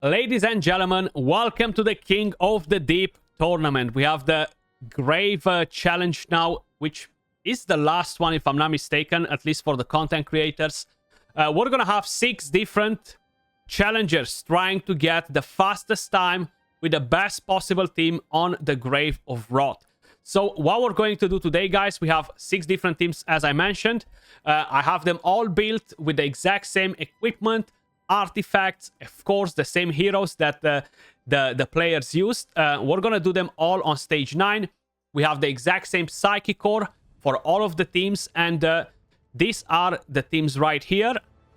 Ladies and gentlemen, welcome to the King of the Deep tournament. We have the Grave challenge now, which is the last one, if I'm not mistaken, at least for the content creators. We're gonna have 6 different challengers trying to get the fastest time with the best possible team on the Grave of Wrath. So what we're going to do today, guys, we have 6 different teams, as I mentioned. I have them all built with the exact same equipment, artifacts, of course, the same heroes that the players used. We're gonna do them all on stage 9. We have the exact same psychic core for all of the teams, and these are the teams right here.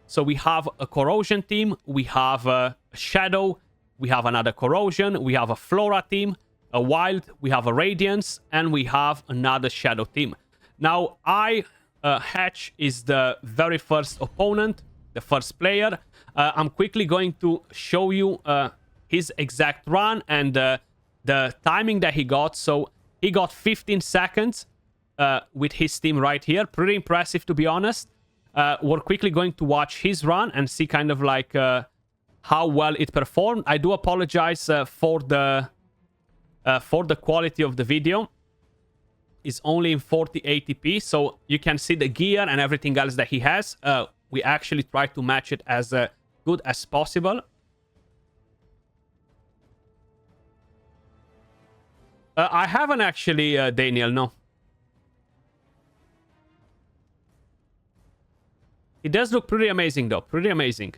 So we have a corrosion team, we have a shadow, we have another corrosion, we have a flora team, a wild, we have a radiance, and we have another shadow team. Now Hatch is the very first opponent, the first player. I'm quickly going to show you his exact run and the timing that he got. So he got 15 seconds with his team right here. Pretty impressive, to be honest. We're quickly going to watch his run and see kind of like how well it performed. I do apologize for the quality of the video. It's only in 4080p, so you can see the gear and everything else that he has. We actually try to match it as good as possible. I haven't actually, Daniel, no. It does look pretty amazing, though. Pretty amazing.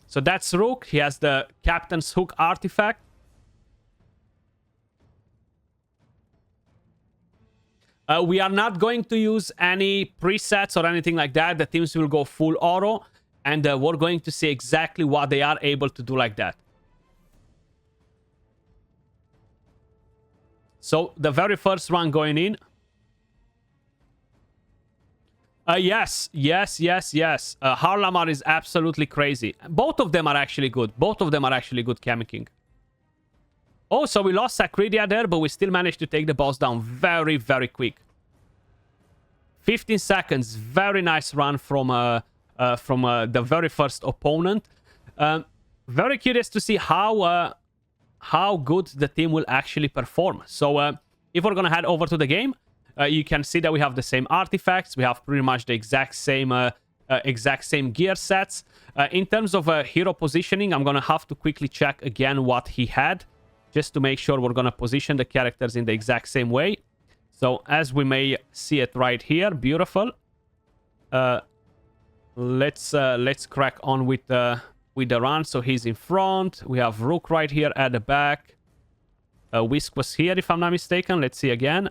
So that's Rook. He has the Captain's Hook artifact. We are not going to use any presets or anything like that. The teams will go full auto, and we're going to see exactly what they are able to do like that. So the very first run going in. Yes. Harlamar is absolutely crazy. Both of them are actually good. Both of them are actually good camming. Oh, so we lost Sacridia there, but we still managed to take the boss down very, very quick. 15 seconds. Very nice run from the very first opponent. Very curious to see how good the team will actually perform. So if we're going to head over to the game, you can see that we have the same artifacts. We have pretty much the exact same gear sets. In terms of hero positioning, I'm going to have to quickly check again what he had, just to make sure we're going to position the characters in the exact same way. So as we may see it right here, beautiful. Let's crack on with the run. So he's in front. We have Rook right here at the back. Whisk was here, if I'm not mistaken. Let's see again.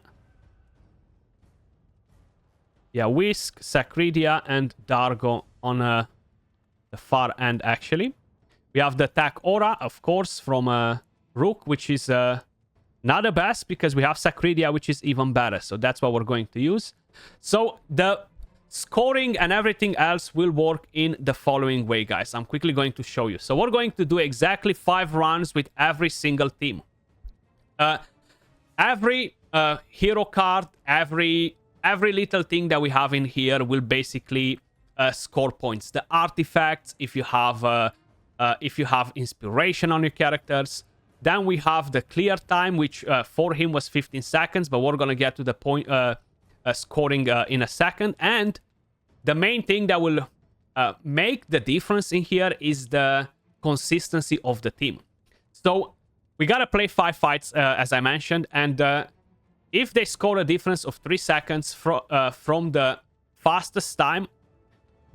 Yeah, Whisk, Sacridia, and Dargo on the far end, actually. We have the attack aura, of course, from Rook, which is not the best, because we have Sacridia, which is even better. So that's what we're going to use. So the scoring and everything else will work in the following way, guys. I'm quickly going to show you. So we're going to do exactly 5 runs with every single team. Every hero card, every little thing that we have in here will basically score points. The artifacts, if you have inspiration on your characters. Then we have the clear time, which for him was 15 seconds, but we're gonna get to the point scoring in a second. And the main thing that will make the difference in here is the consistency of the team. So we gotta play 5 fights, as I mentioned, and if they score a difference of 3 seconds from the fastest time,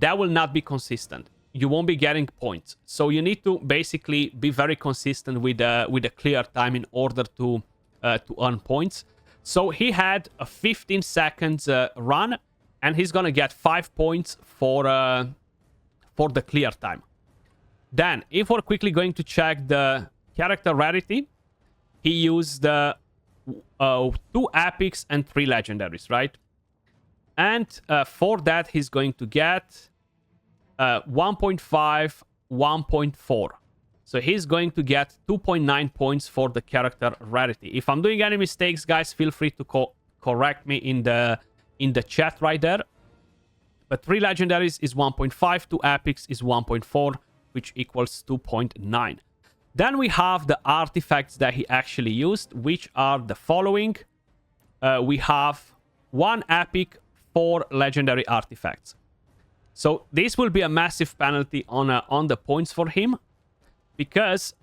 that will not be consistent. You won't be getting points. So you need to basically be very consistent with a clear time in order to earn points. So he had a 15 seconds run, and he's gonna get 5 points for the clear time. Then, if we're quickly going to check the character rarity, he used 2 epics and 3 legendaries, right? And for that, he's going to get 1.5, 1.4. So he's going to get 2.9 points for the character rarity. If I'm doing any mistakes, guys, feel free to correct me in the chat right there. But 3 legendaries is 1.5, 2 epics is 1.4, which equals 2.9. Then we have the artifacts that he actually used, which are the following. We have 1 epic, 4 legendary artifacts. So this will be a massive penalty on the points for him, because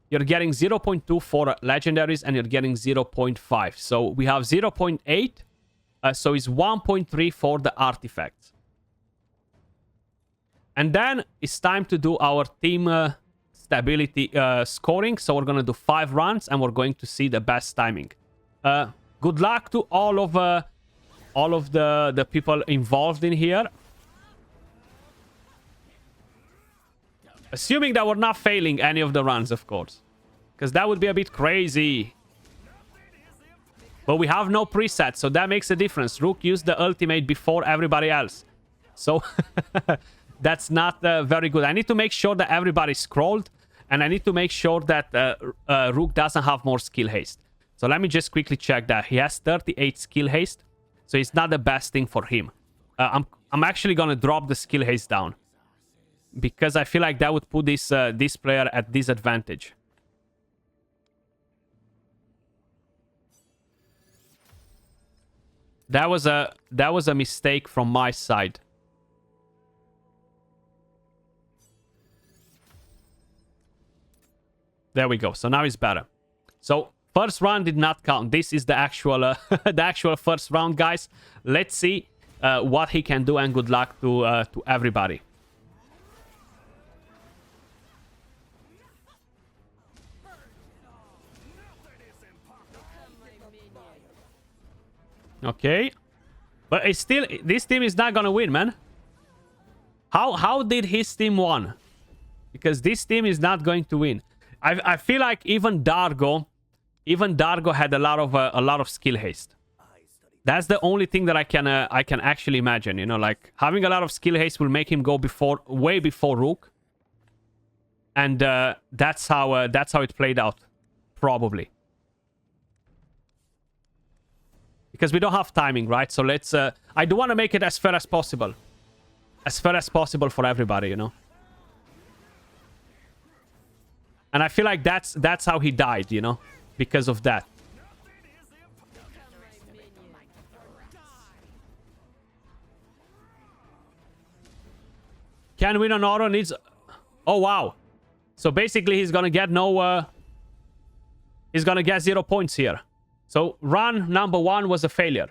you're getting 0.2 for legendaries and you're getting 0.5. So we have 0.8. So it's 1.3 for the artifacts. And then it's time to do our team stability scoring. So we're going to do 5 runs and we're going to see the best timing. Good luck to all of the people involved in here. Assuming that we're not failing any of the runs, of course. Because that would be a bit crazy. But we have no preset, so that makes a difference. Rook used the ultimate before everybody else. So that's not very good. I need to make sure that everybody's scrolled. And I need to make sure that Rook doesn't have more skill haste. So let me just quickly check that. He has 38 skill haste. So it's not the best thing for him. I'm actually going to drop the skill haste down, because I feel like that would put this player at disadvantage. That was a mistake from my side. There we go. So now it's better. So first round did not count. This is the actual the actual first round, guys. Let's see what he can do, and good luck to everybody. Okay. But it's still, this team is not gonna win, man. How did his team won? Because this team is not going to win. I feel like even Dargo had a lot of skill haste. That's the only thing that I can actually imagine, you know, like having a lot of skill haste will make him go way before Rook. And that's how it played out, probably. Because we don't have timing, right? So let's... I do want to make it as fair as possible. As fair as possible for everybody, you know? And I feel like that's how he died, you know? Because of that. Can win on auto, needs... Oh, wow. So basically he's gonna get no... He's gonna get 0 points here. So run number 1 was a failure.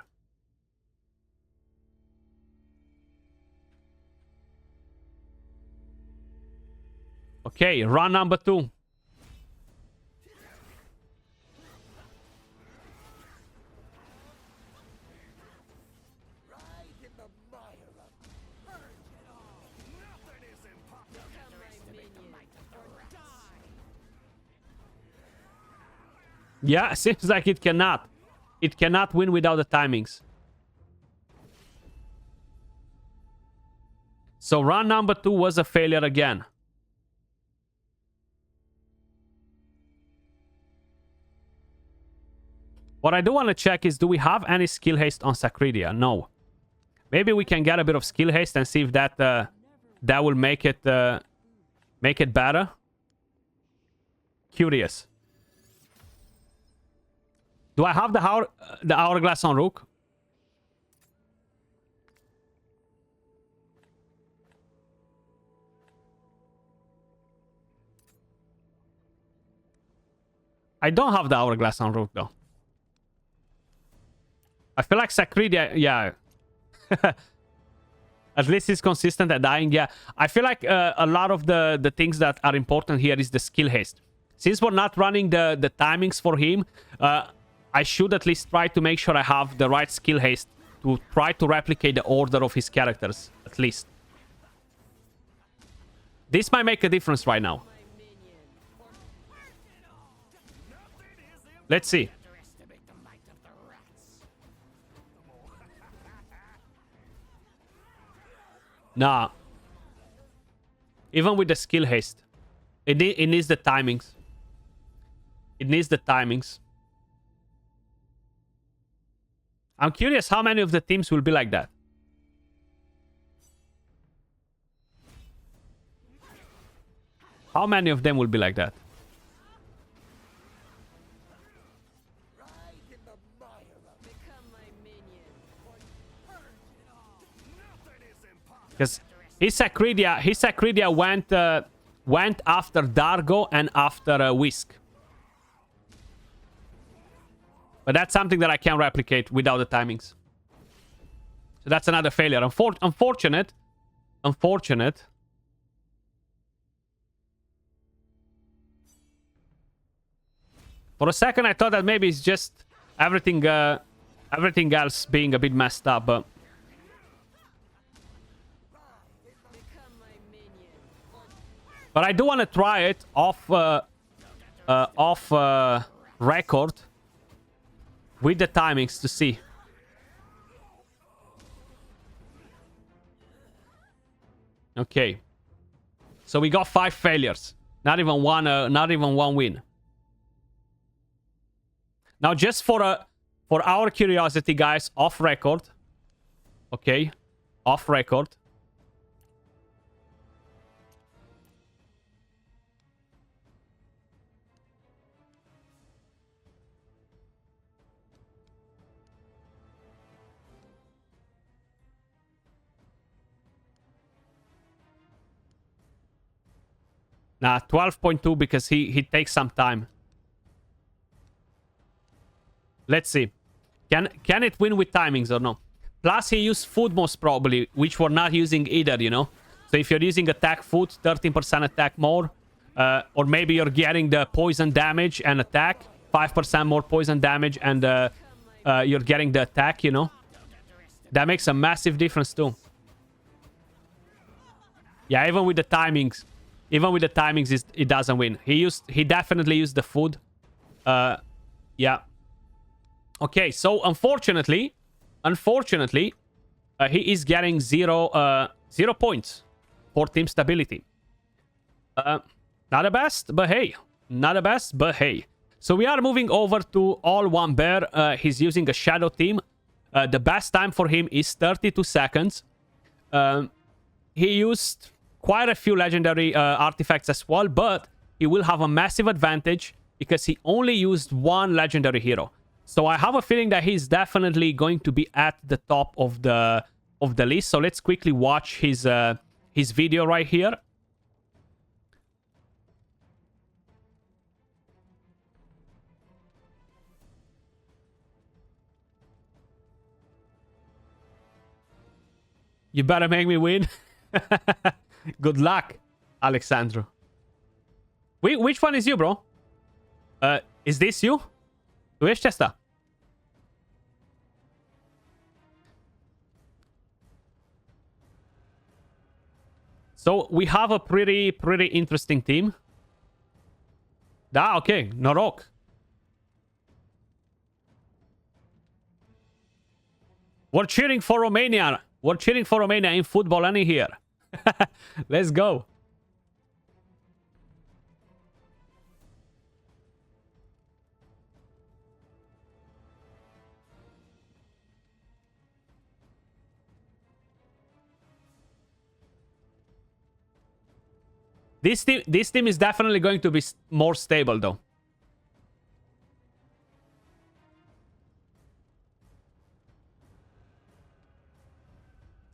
Okay, run number 2. Yeah, seems like it cannot. It cannot win without the timings. So run number 2 was a failure again. What I do want to check is, do we have any skill haste on Sacridia? No. Maybe we can get a bit of skill haste and see if that that will make it better. Curious. Do I have the hourglass on Rook? I don't have the hourglass on Rook, though. I feel like Sacridia, yeah. At least he's consistent at dying, yeah. I feel like a lot of the things that are important here is the skill haste. Since we're not running the timings for him, I should at least try to make sure I have the right skill haste to try to replicate the order of his characters, at least. This might make a difference right now. Let's see. Nah. Even with the skill haste, it needs the timings. It needs the timings. I'm curious how many of the teams will be like that. How many of them will be like that? Because his Sacridia went after Dargo and after Whisk. But that's something that I can't replicate without the timings. So that's another failure. Unfortunate. Unfortunate. For a second, I thought that maybe it's just everything else being a bit messed up, but... But I do want to try it off record with the timings to see. Okay. So we got 5 failures. Not even one win. Now, just for our curiosity, guys, off record. Okay, off record. Nah, 12.2 because he takes some time. Let's see. Can it win with timings or no? Plus, he used food most probably, which we're not using either, you know? So if you're using attack food, 13% attack more. Or maybe you're getting the poison damage and attack. 5% more poison damage and you're getting the attack, you know? That makes a massive difference too. Yeah, even with the timings. Even with the timings, it doesn't win. He definitely used the food. Yeah. Okay, so unfortunately, he is getting 0 points for team stability. Not the best, but hey. Not the best, but hey. So we are moving over to all one bear. He's using a shadow team. The best time for him is 32 seconds. He used quite a few legendary artifacts as well, but he will have a massive advantage because he only used 1 legendary hero. So I have a feeling that he's definitely going to be at the top of the list. So let's quickly watch his video right here. You better make me win. Good luck, Alexandro. Which one is you, bro? Is this you? Tu ești ăsta? So we have a pretty interesting team. Da, ok, noroc. We're cheering for Romania. We're cheering for Romania in football and in here. Let's go. This team is definitely going to be more stable, though.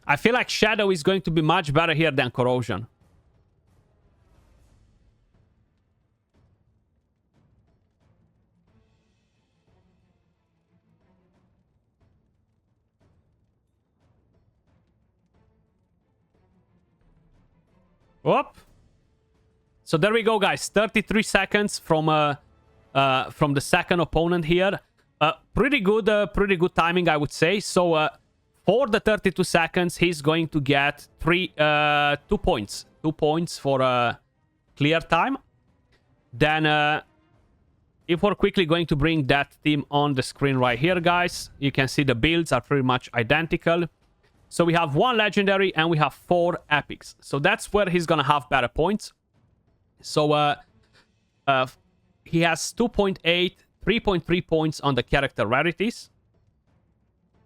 I feel like Shadow is going to be much better here than Corrosion. Whoop. So there we go, guys. 33 seconds from the second opponent here. Pretty good timing, I would say. So for the 32 seconds, he's going to get 2 points. 2 points for clear time. Then if we're quickly going to bring that team on the screen right here, guys, you can see the builds are pretty much identical. So we have 1 legendary and we have 4 epics. So that's where he's gonna have better points. So he has 2.8, 3.3 points on the character rarities.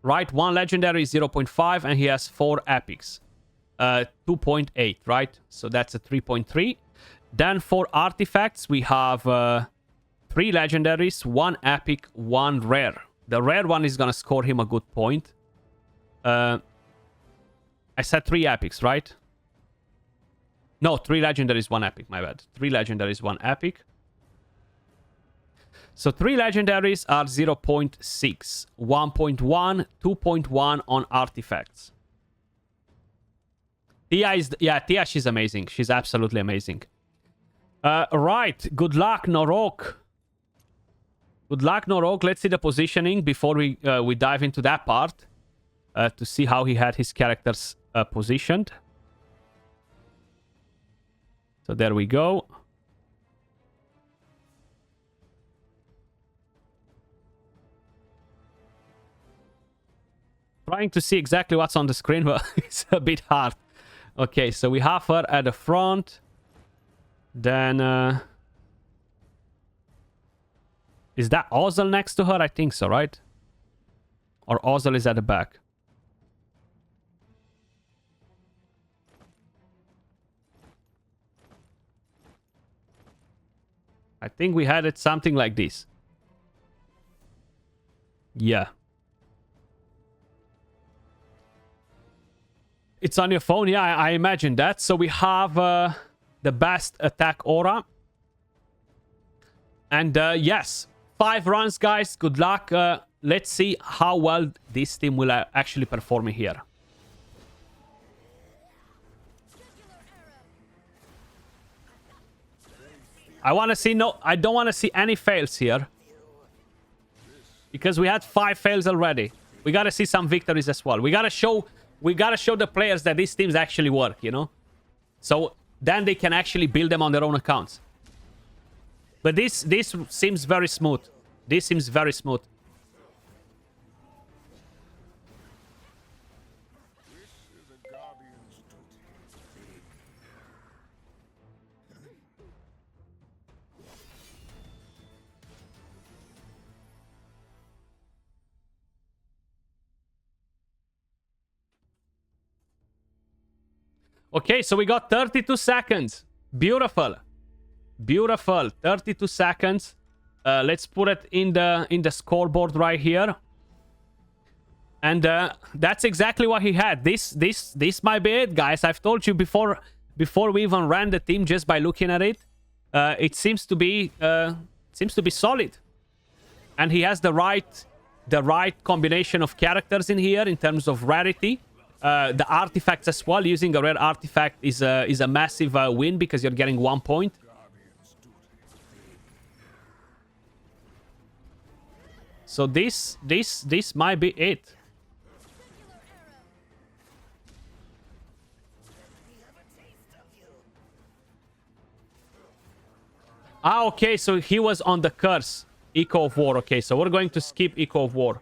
Right, 1 legendary, 0.5, and he has 4 epics. 2.8, right? So that's a 3.3. Then for artifacts, we have 3 legendaries, 1 epic, 1 rare. The rare one is gonna score him a good point. I said 3 epics, right? No, 3 legendaries, 1 epic, my bad. 3 legendaries, 1 epic. So 3 legendaries are 0.6, 1.1, 2.1 on artifacts. Tia is... Yeah, Tia, she's amazing. She's absolutely amazing. Right. Good luck, Norok. Good luck, Norok. Let's see the positioning before we dive into that part. To see how he had his characters positioned. So there we go. Trying to see exactly what's on the screen, but it's a bit hard. Okay, so we have her at the front. Then... is that Ozzel next to her? I think so, right? Or Ozzel is at the back. I think we had it something like this. Yeah. It's on your phone? Yeah, I imagine that. So we have the best attack aura. And yes, 5 runs, guys. Good luck. Let's see how well this team will actually perform here. I want to see I don't want to see any fails here. Because we had 5 fails already. We got to see some victories as well. We got to show the players that these teams actually work, you know? So then they can actually build them on their own accounts. But this seems very smooth. This seems very smooth. Okay, so we got 32 seconds. Beautiful. Beautiful. 32 seconds. Let's put it in the scoreboard right here. And that's exactly what he had. This might be it, guys. I've told you before we even ran the team, just by looking at it. It seems to be solid. And he has the right combination of characters in here in terms of rarity. The artifacts as well. Using a rare artifact is a massive win because you're getting 1 point. So this might be it. Ah, okay, so he was on the curse. Echo of War. Okay, so we're going to skip Echo of War.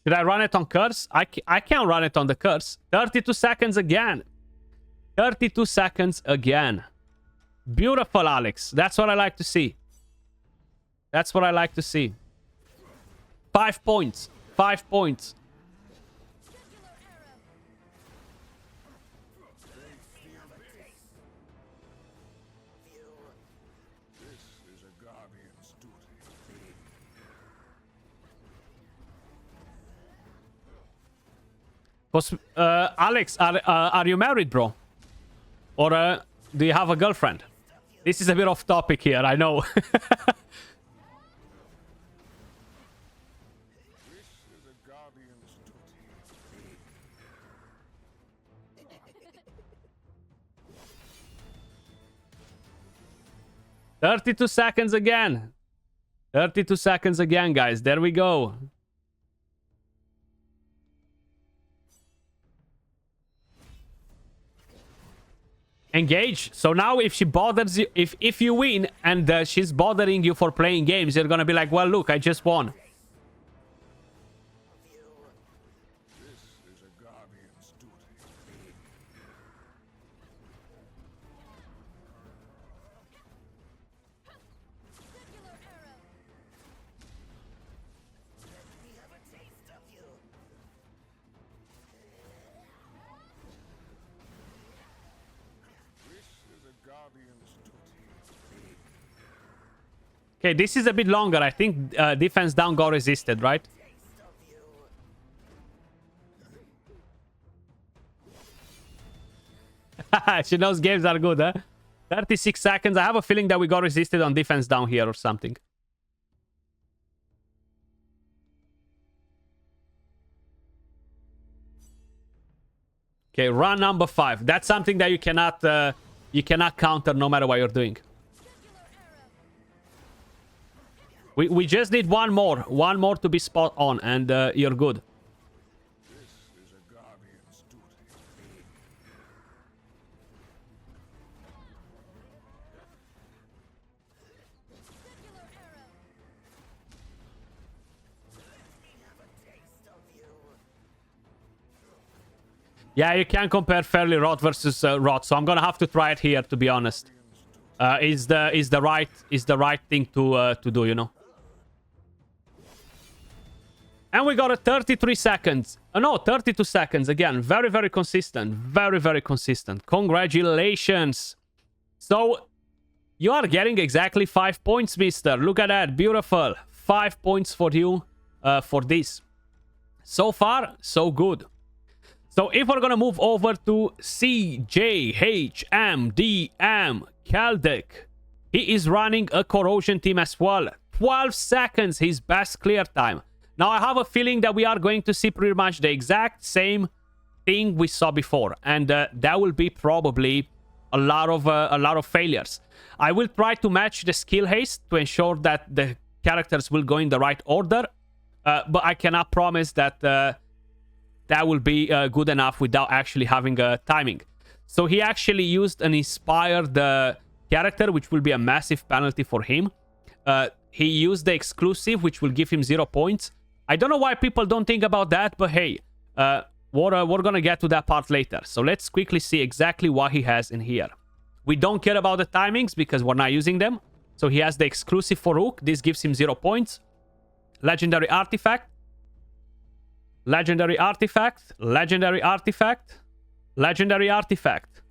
Should I run it on curse? I can't run it on the curse. 32 seconds again. 32 seconds again. Beautiful, Alex. That's what I like to see. That's what I like to see. 5 points. 5 points. Alex, are you married, bro? Or do you have a girlfriend? This is a bit off topic here, I know. 32 seconds again. 32 seconds again, guys. There we go. Engage. So now if she bothers you, if you win and she's bothering you for playing games, you're gonna be like, well, look, I just won. Okay, this is a bit longer. I think defense down got resisted, right? She knows games are good, huh? 36 seconds. I have a feeling that we got resisted on defense down here or something. Okay, run number 5. That's something that you cannot counter no matter what you're doing. We just need one more to be spot on, and you're good. Yeah, you can't compare fairly Rot versus Rot, so I'm gonna have to try it here, to be honest. Is the right thing to do, you know. And we got a 33 seconds. No, 32 seconds again. Very, very consistent. Very, very consistent. Congratulations. So you are getting exactly 5 points, mister. Look at that. Beautiful. 5 points for you for this. So far, so good. So if we're gonna move over to CJHMDM Kaldek, he is running a corrosion team as well. 12 seconds, his best clear time. Now I have a feeling that we are going to see pretty much the exact same thing we saw before, and that will be probably a lot of failures. I will try to match the skill haste to ensure that the characters will go in the right order, but I cannot promise that that will be good enough without actually having a timing. So he actually used an inspired character, which will be a massive penalty for him. He used the exclusive, which will give him 0 points. I don't know why people don't think about that, but hey, we're gonna get to that part later. So let's quickly see exactly what he has in here. We don't care about the timings because we're not using them. So he has the exclusive for Rook. This gives him 0 points. Legendary artifact. Legendary artifact. Legendary artifact. Legendary artifact.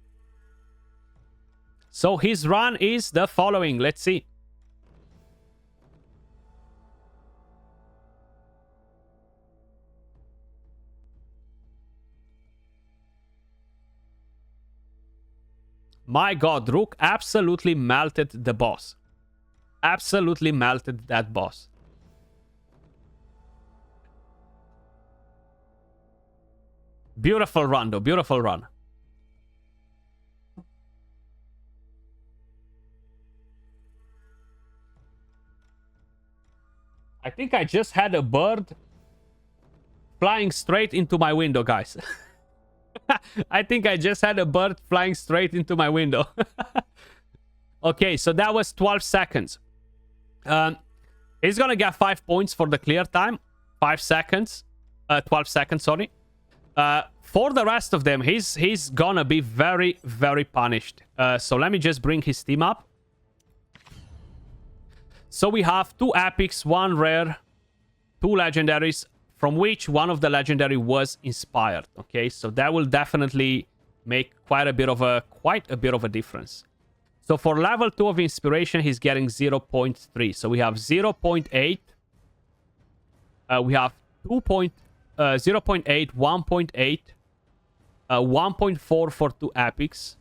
So his run is the following. Let's see. My god, Rook absolutely melted the boss. Absolutely melted that boss. Beautiful run, though. Beautiful run. I think I just had a bird flying straight into my window, guys. I think I just had a bird flying straight into my window. Okay, so that was 12 seconds. He's gonna get 5 points for the clear time. 5 seconds. 12 seconds, sorry. For the rest of them, he's gonna be very, very punished. So let me just bring his team up. So we have 2 epics, 1 rare, 2 legendaries, from which one of the legendary was inspired. Okay, so that will definitely make quite a bit of a difference. So for level 2 of inspiration, he's getting 0.3. So we have 0.8. We have 0.8, 1.8, 1.4 for 2 epics,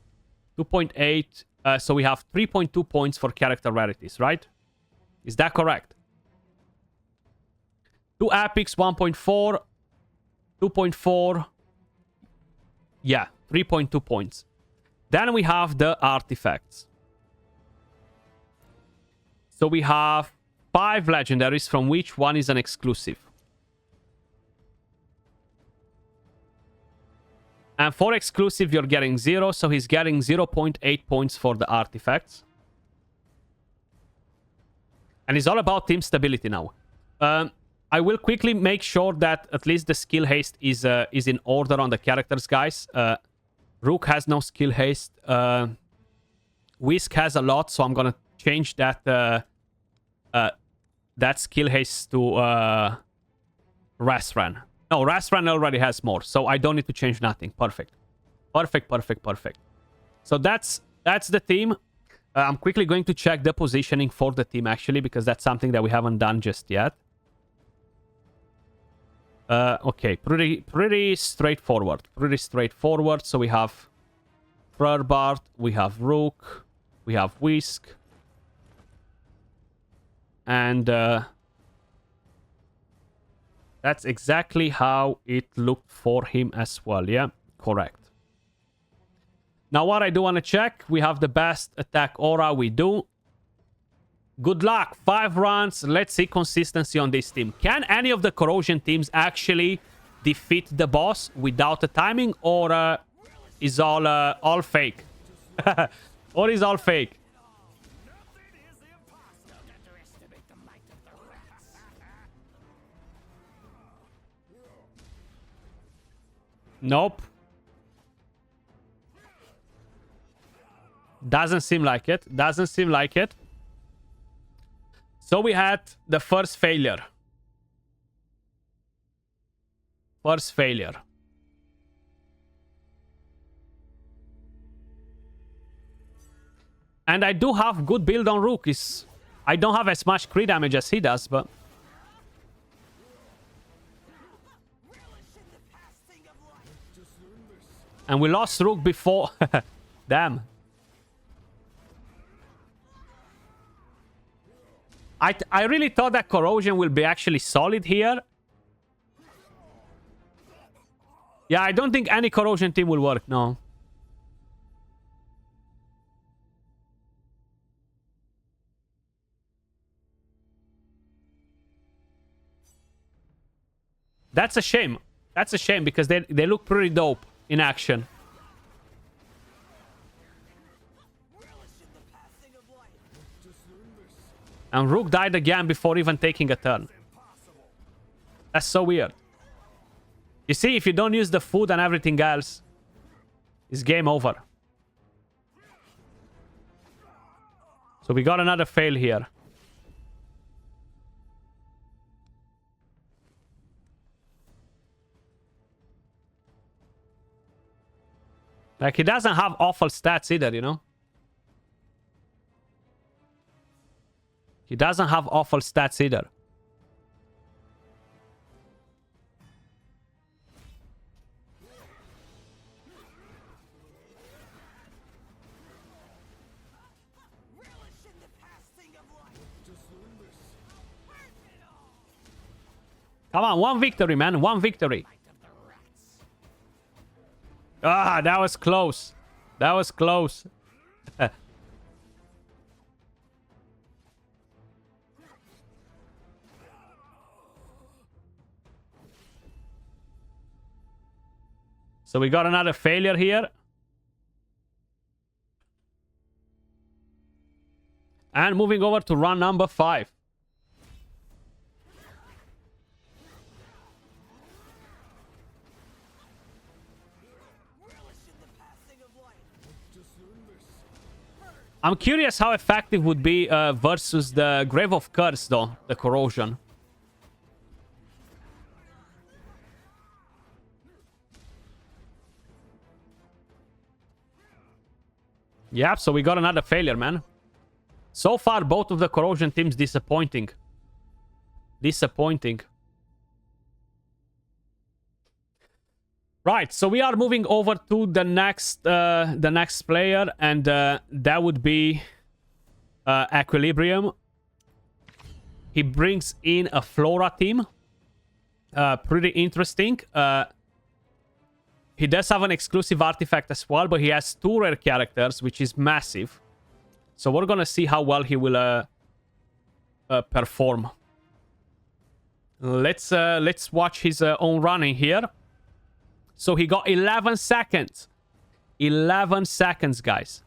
2.8. So we have 3.2 points for character rarities, right? Is that correct? 2 epics, 1.4, 2.4. Yeah, 3.2 points. Then we have the artifacts. So we have 5 legendaries, from which one is an exclusive. And for exclusive, you're getting 0, so he's getting 0.8 points for the artifacts. And it's all about team stability now. I will quickly make sure that at least the skill haste is in order on the characters, guys. Rook has no skill haste. Whisk has a lot, so I'm gonna change that that skill haste to Rastran. No, Rastran already has more, so I don't need to change nothing. Perfect. Perfect, perfect, perfect. So that's the team. I'm quickly going to check the positioning for the team, actually, because that's something that we haven't done just yet. Okay, pretty straightforward. Pretty straightforward. So we have Furbart, we have Rook, we have Whisk. And that's exactly how it looked for him as well, yeah? Correct. Now what I do want to check, we have the best attack aura, we do. Good luck, 5 runs. Let's see consistency on this team. Can any of the corrosion teams actually defeat the boss without the timing, or is all fake? Or is all fake? Nope. Doesn't seem like it. Doesn't seem like it. So we had the first failure. First failure. And I do have good build on Rook. I don't have as much crit damage as he does, but... And we lost Rook before. Damn. I really thought that corrosion will be actually solid here. Yeah, I don't think any corrosion team will work, no. That's a shame. That's a shame because they look pretty dope in action. And Rook died again before even taking a turn. That's so weird. You see, if you don't use the food and everything else, it's game over. So we got another fail here. Like, he doesn't have awful stats either, you know? He doesn't have awful stats either. Come on, one victory, man. One victory. Ah, that was close. That was close. So we got another failure here. And moving over to run number 5. I'm curious how effective would be versus the Grave of Curse, though, the corrosion. Yep, so we got another failure, man. So far, both of the corrosion teams disappointing. Disappointing. Right, so we are moving over to the next player, and that would be Equilibrium. He brings in a Flora team. Pretty interesting. He does have an exclusive artifact as well, but he has 2 rare characters, which is massive. So we're gonna see how well he will perform. Let's watch his own running here. So he got 11 seconds. 11 seconds, guys.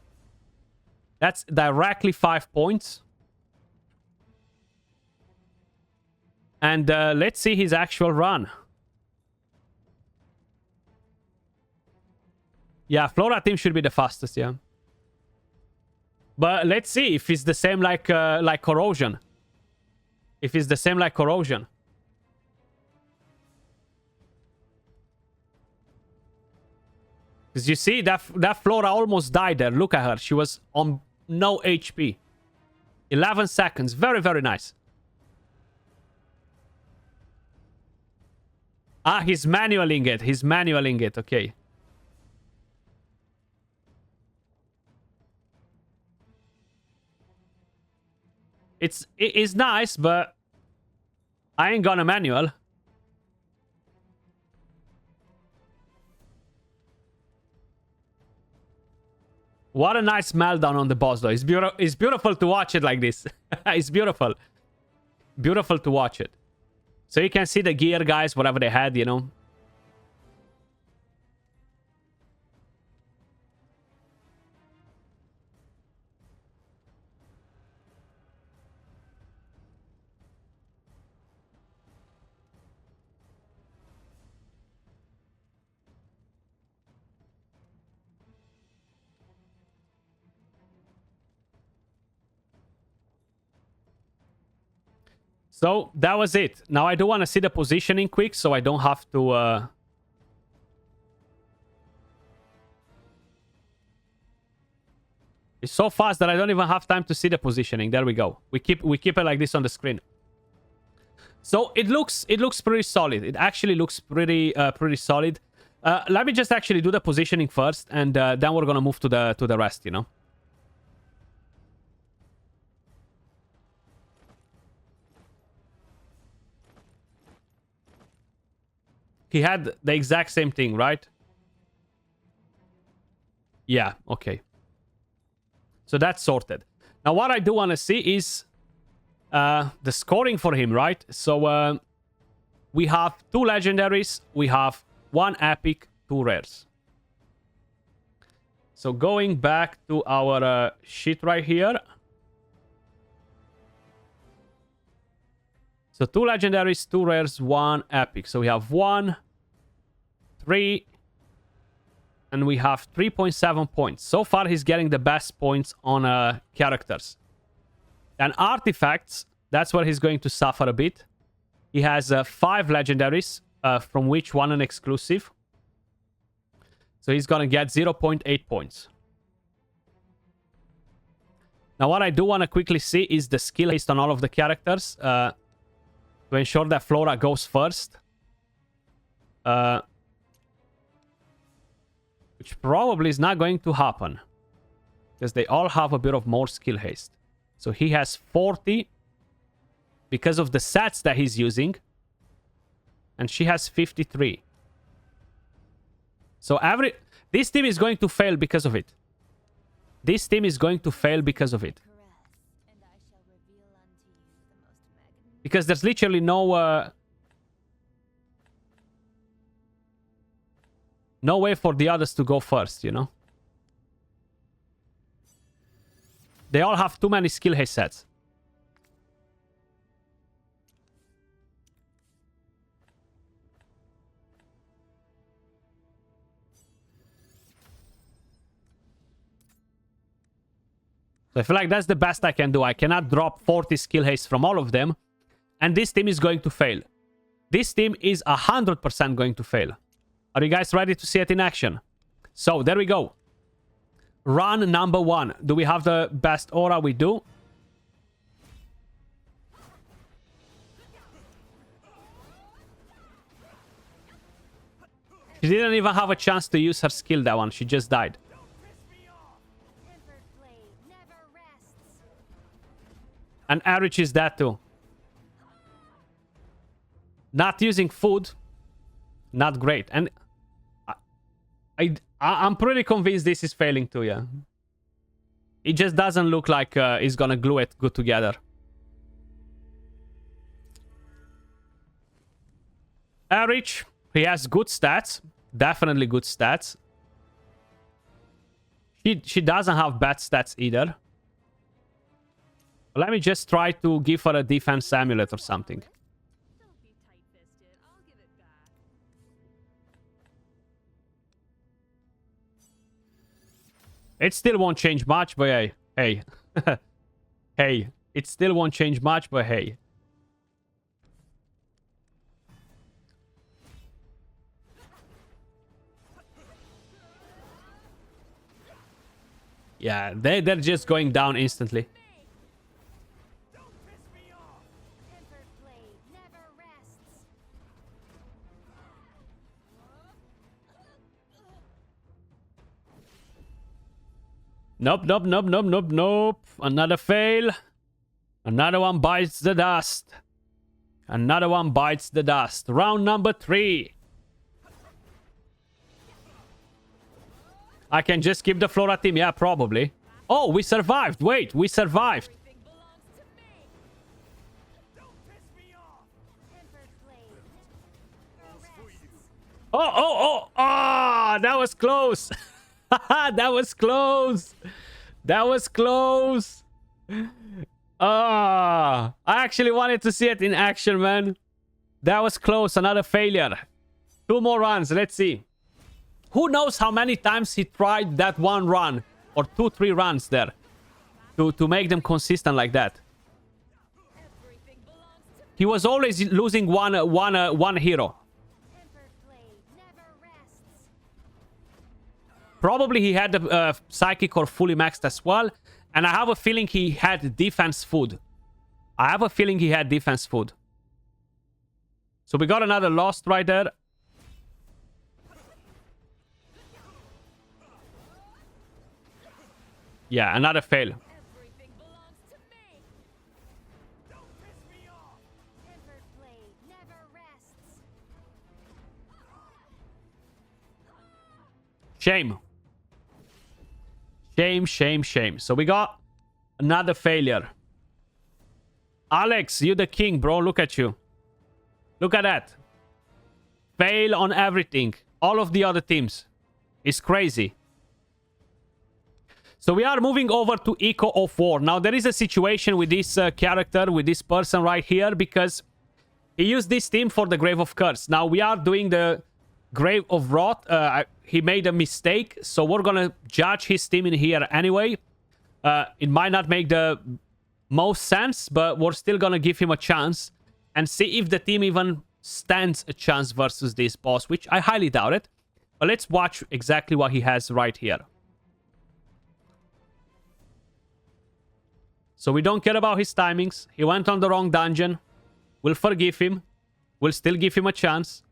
That's directly 5 points. And let's see his actual run. Yeah, Flora team should be the fastest, yeah. But let's see if it's the same like Corrosion. If it's the same like Corrosion. Because you see, that Flora almost died there. Look at her. She was on no HP. 11 seconds. Very, very nice. Ah, he's manualing it. He's manualing it. Okay. It is nice, but I ain't gonna manual. What a nice meltdown on the boss, though. It's beautiful to watch it like this. It's beautiful. Beautiful to watch it. So you can see the gear, guys, whatever they had, you know. So that was it. Now I do want to see the positioning quick so I don't have to... It's so fast that I don't even have time to see the positioning. There we go. We keep it like this on the screen. So it looks pretty solid. It actually looks pretty solid. Let me just actually do the positioning first, and then we're gonna move to the rest, you know. He had the exact same thing, right? Yeah, okay. So that's sorted. Now what I do want to see is the scoring for him, right? So we have 2 legendaries, we have 1 epic, 2 rares. So going back to our sheet right here. So 2 legendaries, 2 rares, 1 epic. So we have 1, 3, and we have 3.7 points. So far, he's getting the best points on characters. And artifacts, that's where he's going to suffer a bit. He has 5 legendaries, from which 1 an exclusive. So he's going to get 0.8 points. Now, what I do want to quickly see is the skill haste on all of the characters. To ensure that Flora goes first. Which probably is not going to happen. Because they all have a bit of more skill haste. So he has 40. Because of the sets that he's using. And she has 53. So this team is going to fail because of it. This team is going to fail because of it. Because there's literally no... no way for the others to go first, you know? They all have too many skill haste sets. So I feel like that's the best I can do. I cannot drop 40 skill haste from all of them. And this team is going to fail. This team is 100% going to fail. Are you guys ready to see it in action? So, there we go. Run number 1. Do we have the best aura? We do. She didn't even have a chance to use her skill, that one. She just died. And Erich is that too. Not using food. Not great. And I'm pretty convinced this is failing too, yeah. It just doesn't look like it's gonna glue it good together. Erich, he has good stats. Definitely good stats. She doesn't have bad stats either. Let me just try to give her a defense amulet or something. It still won't change much, but hey. Hey. Hey. It still won't change much, but hey. Yeah, they're just going down instantly. Nope, nope, nope, nope, nope, nope. Another fail. Another one bites the dust. Another one bites the dust. Round number 3. I can just keep the Flora team. Yeah, probably. Oh, we survived. Wait, we survived. Oh, oh, oh. Ah, that was close. That was close. That was close. Ah, I actually wanted to see it in action, man. That was close. Another failure. 2 more runs. Let's see. Who knows how many times he tried that one run or 2-3 runs there to make them consistent like that. He was always losing one hero. Probably he had the psychic or fully maxed as well. And I have a feeling he had defense food. I have a feeling he had defense food. So we got another lost right there. Yeah, another fail. Shame. Shame, shame, shame. So we got another failure. Alex, you the king, bro. Look at you. Look at that. Fail on everything. All of the other teams. It's crazy. So we are moving over to Echo of War. Now, there is a situation with this character, with this person right here, because he used this team for the Grave of Curse. Now, we are doing the Grave of Wrath. He made a mistake, so we're gonna judge his team in here anyway. It might not make the most sense, but we're still gonna give him a chance and see if the team even stands a chance versus this boss, which I highly doubt it. But let's watch exactly what he has right here. So we don't care about his timings. He went on the wrong dungeon. We'll forgive him. We'll still give him a chance.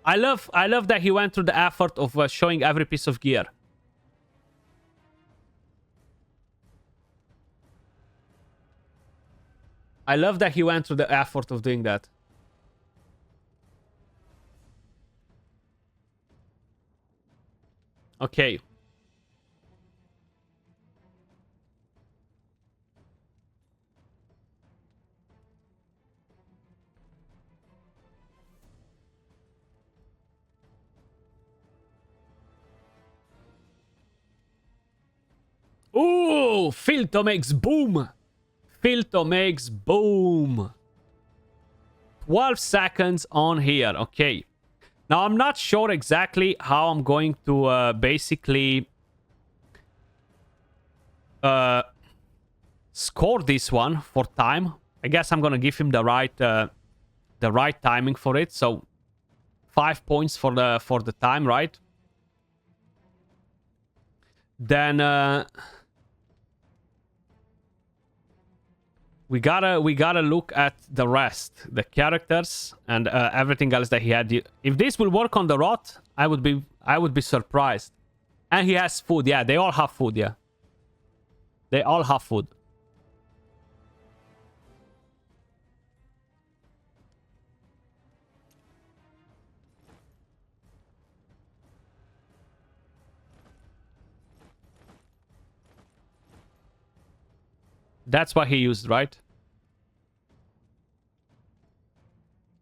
I love that he went through the effort of showing every piece of gear. I love that he went through the effort of doing that. Okay. Ooh, Filto makes boom. Filto makes boom. 12 seconds on here. Okay. Now, I'm not sure exactly how I'm going to basically score this one for time. I guess I'm gonna give him the right timing for it. So 5 points for the time, right? Then we gotta look at the rest, the characters and everything else that he had. If this will work on the Rot, I would be surprised. And he has food. Yeah, they all have food. Yeah, they all have food. That's what he used, right?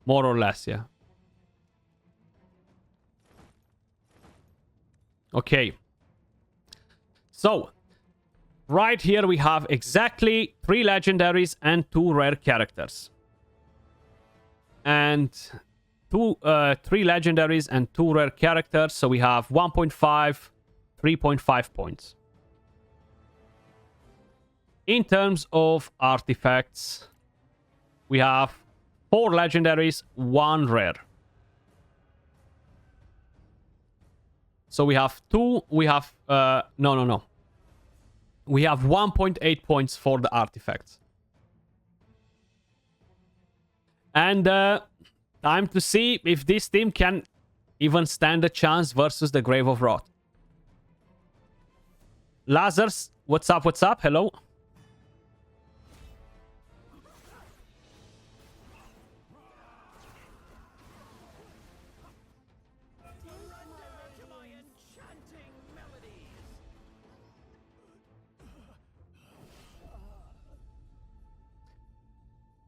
More or less, yeah. Okay. So, right here we have exactly 3 legendaries and 2 rare characters. And 3 legendaries and 2 rare characters. So we have 1.5, 3.5 points. In terms of artifacts, we have 4 legendaries, 1 rare. So we have 2. We have... No. We have 1.8 points for the artifacts. And time to see if this team can even stand a chance versus the Grave of Wrath. Lazarus, what's up? What's up? Hello.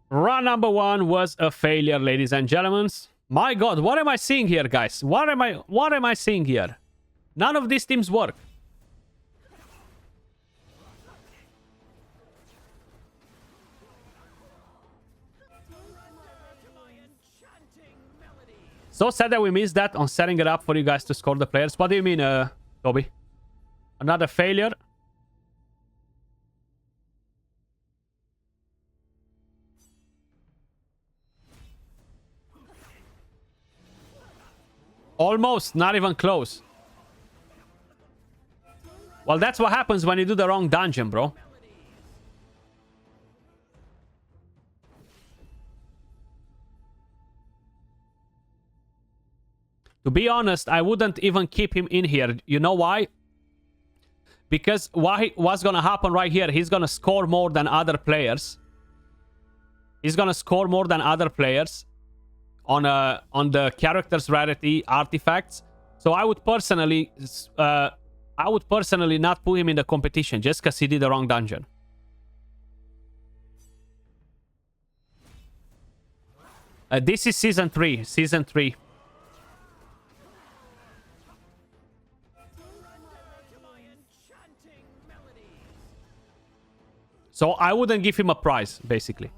Run number 1 was a failure, ladies and gentlemen. My god, what am I seeing here, guys? What am I seeing here? None of these teams work. So sad that we missed that on setting it up for you guys to score the players. What do you mean, Toby? Another failure? Almost, not even close. Well, that's what happens when you do the wrong dungeon, bro. To be honest, I wouldn't even keep him in here. You know why? Because what's gonna happen right here, he's gonna score more than other players. He's gonna score more than other players on the character's rarity artifacts. So I would personally not put him in the competition just because he did the wrong dungeon. This is season 3. Season 3. So I wouldn't give him a prize, basically.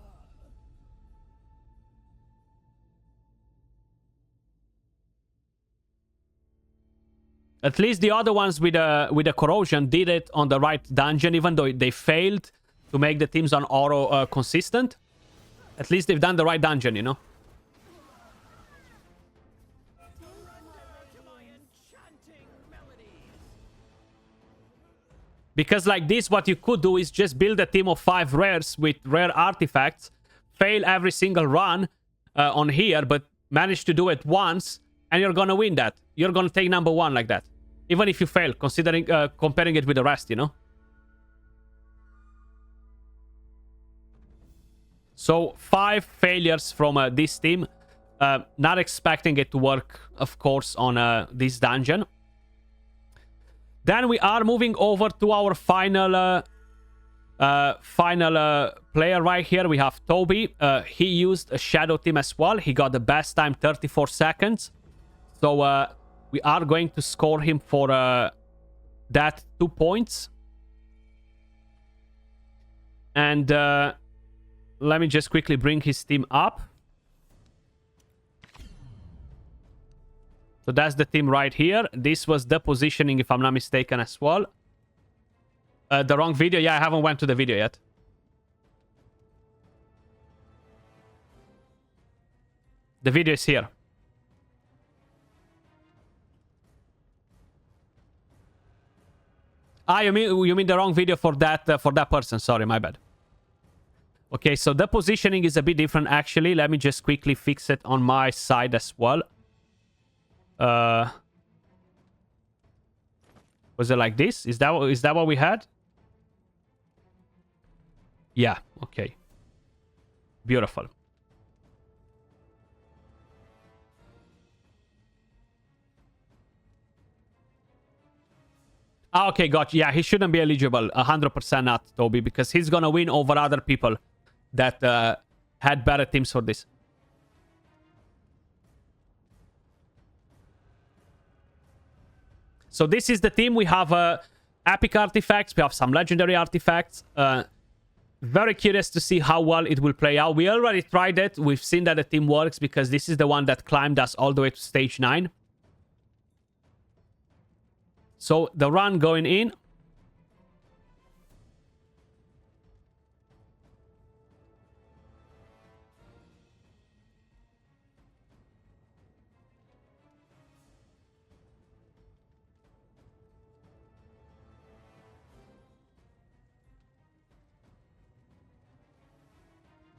At least the other ones with the corrosion did it on the right dungeon, even though they failed to make the teams on auto consistent. At least they've done the right dungeon, you know? Because like this, what you could do is just build a team of 5 rares with rare artifacts, fail every single run on here, but manage to do it once, and you're gonna win that. You're gonna take number 1 like that. Even if you fail, considering comparing it with the rest, you know? So 5 failures from this team. Not expecting it to work, of course, on this dungeon. Then we are moving over to our final player right here. We have Toby. He used a shadow team as well. He got the best time, 34 seconds. So we are going to score him for that 2 points. And let me just quickly bring his team up. So that's the team right here. This was the positioning, if I'm not mistaken, as well. The wrong video? Yeah, I haven't went to the video yet. The video is here. Ah, you mean the wrong video for that person? Sorry, my bad. Okay, so the positioning is a bit different, actually. Let me just quickly fix it on my side as well. Was it like this? Is that what we had? Yeah, okay. Beautiful. Ah, okay, gotcha. Yeah, he shouldn't be eligible. 100% not, Toby, because he's gonna win over other people that had better teams for this. So this is the team. We have epic artifacts. We have some legendary artifacts. Very curious to see how well it will play out. We already tried it. We've seen that the team works because this is the one that climbed us all the way to stage 9. So the run going in.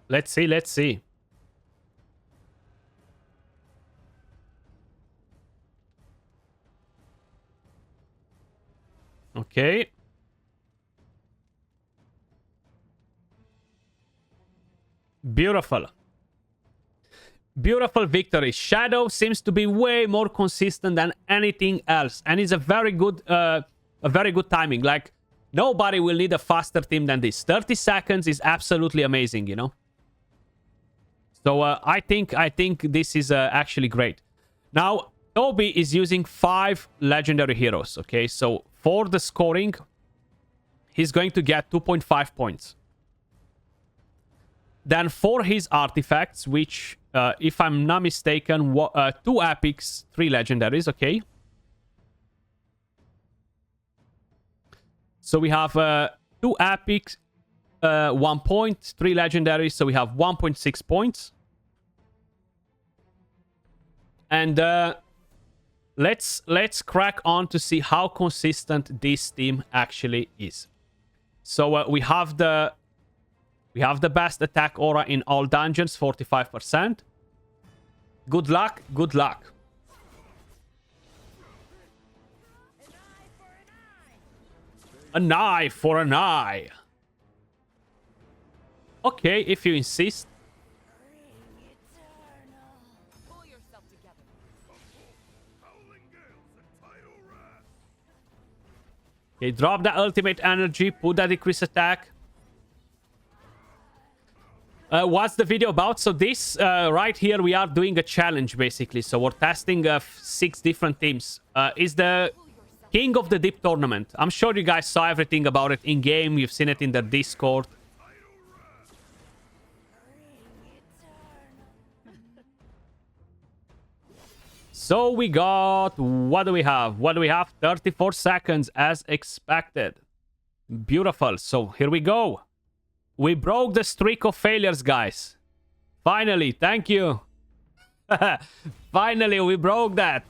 Let's see, let's see. Okay. Beautiful. Beautiful victory. Shadow seems to be way more consistent than anything else. And it's a very good timing. Like, nobody will need a faster team than this. 30 seconds is absolutely amazing, you know? So I think this is actually great. Now, Toby is using 5 legendary heroes, okay? So for the scoring, he's going to get 2.5 points. Then for his artifacts, which, if I'm not mistaken, 2 epics, 3 legendaries, okay? So we have 2 epics, 1 point, 3 legendaries, so we have 1.6 points. And let's crack on to see how consistent this team actually is. So we have the best attack aura in all dungeons, 45%. Good luck, good luck. An eye for an eye. Okay, if you insist. Okay, drop that ultimate energy, put that decrease attack. What's the video about? So this right here, we are doing a challenge basically. So we're testing 6 different teams. Is the King of the Deep tournament. I'm sure you guys saw everything about it in game. You've seen it in the Discord. So we got, what do we have? 34 seconds as expected. Beautiful. So here we go. We broke the streak of failures, guys. Finally, thank you. Finally, we broke that.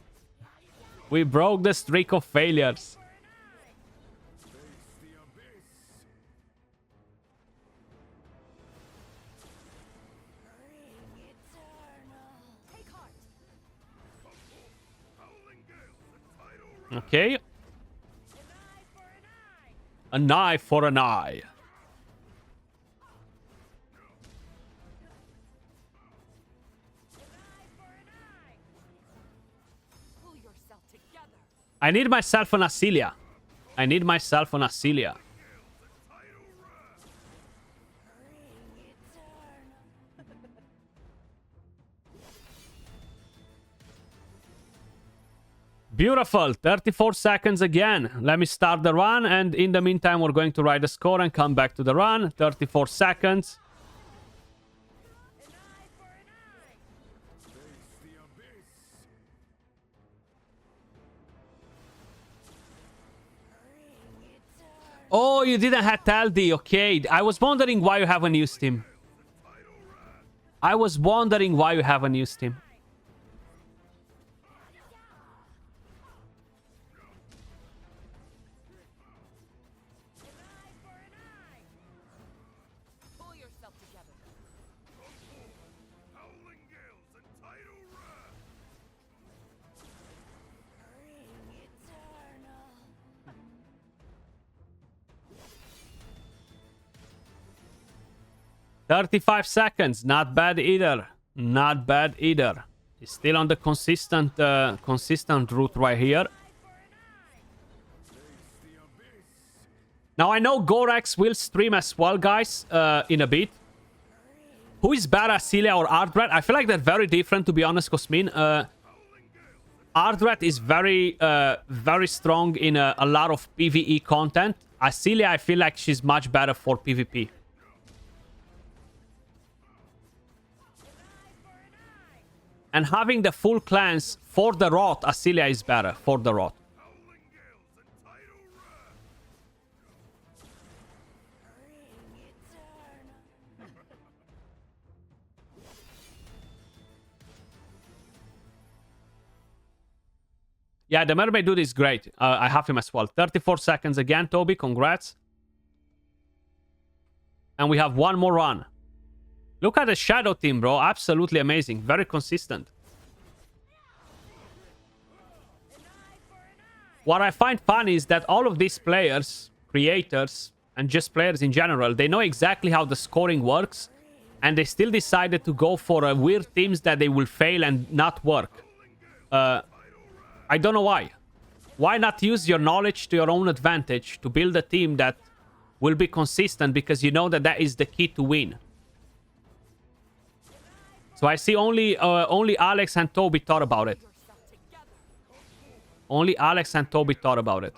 We broke the streak of failures. Okay. An eye for an eye. I need myself an Asilia. I need myself an Asilia. Beautiful. 34 seconds again. Let me start the run. And in the meantime, we're going to write the score and come back to the run. 34 seconds. Oh, you didn't have Taldi. Okay. I was wondering why you haven't used him. I was wondering why you haven't used him. $35 seconds. Not bad either. Not bad either. He's still on the consistent route right here. Now, I know Gorex will stream as well, guys, in a bit. Who is better, Asilia or Ardrat? I feel like they're very different, to be honest, Cosmin. Ardrat is very strong in a lot of PvE content. Asilia, I feel like she's much better for PvP. And having the full clans for the Rot, Asilia is better for the Rot. Yeah, the Mermaid Dude is great. I have him as well. 34 seconds again, Toby. Congrats. And we have one more run. Look at the Shadow team, bro. Absolutely amazing. Very consistent. What I find funny is that all of these players, creators, and just players in general, they know exactly how the scoring works, and they still decided to go for weird teams that they will fail and not work. I don't know why. Why not use your knowledge to your own advantage to build a team that will be consistent, because you know that that is the key to win. So I see only Alex and Toby thought about it. Only Alex and Toby thought about it.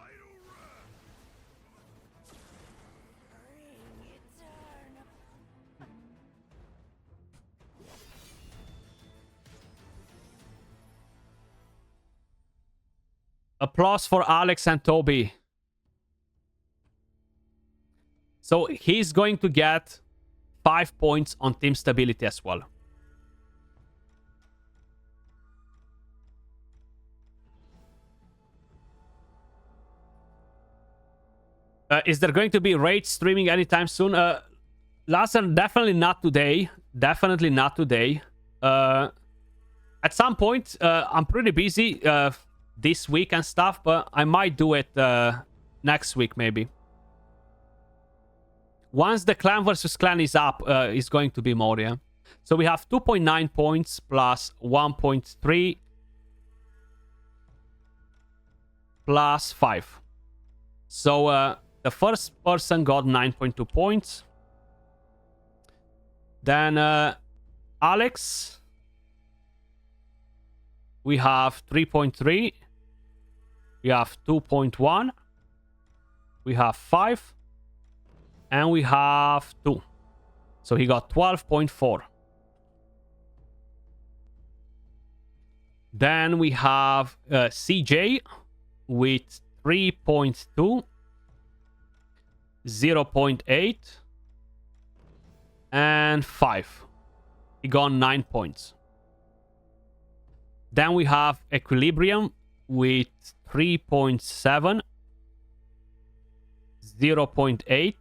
Applause for Alex and Toby. So he's going to get 5 points on team stability as well. Is there going to be raid streaming anytime soon? Lassen, definitely not today. Definitely not today. At some point, I'm pretty busy this week and stuff, but I might do it next week maybe. Once the clan versus clan is up, it's going to be more, yeah? So we have 2.9 points plus 1.3 plus 5. So the first person got 9.2 points. Then Alex, we have 3.3. We have 2.1. We have 5. And we have 2. So he got 12.4. Then we have CJ with 3.2, 0.8, and 5. He got 9 points. Then we have Equilibrium with 3.7, 0.8,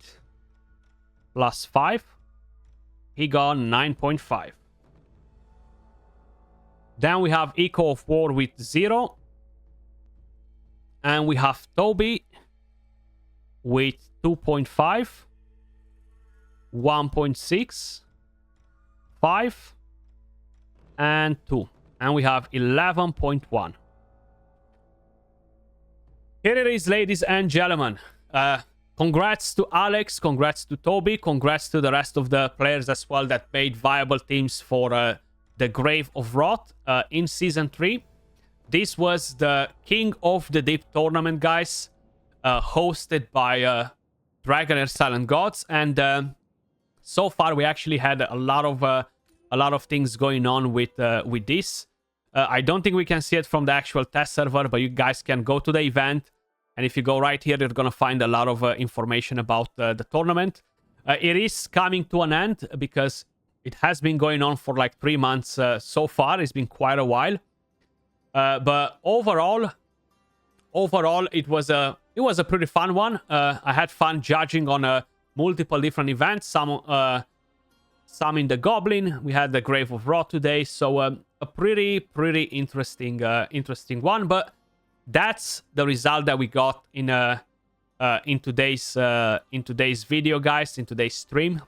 plus 5. He got 9.5. Then we have Echo of War with 0. And we have Toby with 2.5, 1.6, 5, and 2. And we have 11.1. Here it is, ladies and gentlemen. Congrats to Alex, congrats to Toby, congrats to the rest of the players as well that made viable teams for the Grave of Wrath in Season 3. This was the King of the Deep tournament, guys, hosted by Dragonheir Silent Gods, and so far we actually had a lot of things going on with this. I don't think we can see it from the actual test server, but you guys can go to the event, and if you go right here, you're gonna find a lot of information about the tournament. It is coming to an end because it has been going on for like 3 months so far. It's been quite a while. But overall, it was a pretty fun one. I had fun judging on multiple different events. Some in the Goblin. We had the Grave of Wrath today, so a pretty interesting one. But that's the result that we got in today's video, guys, in today's stream.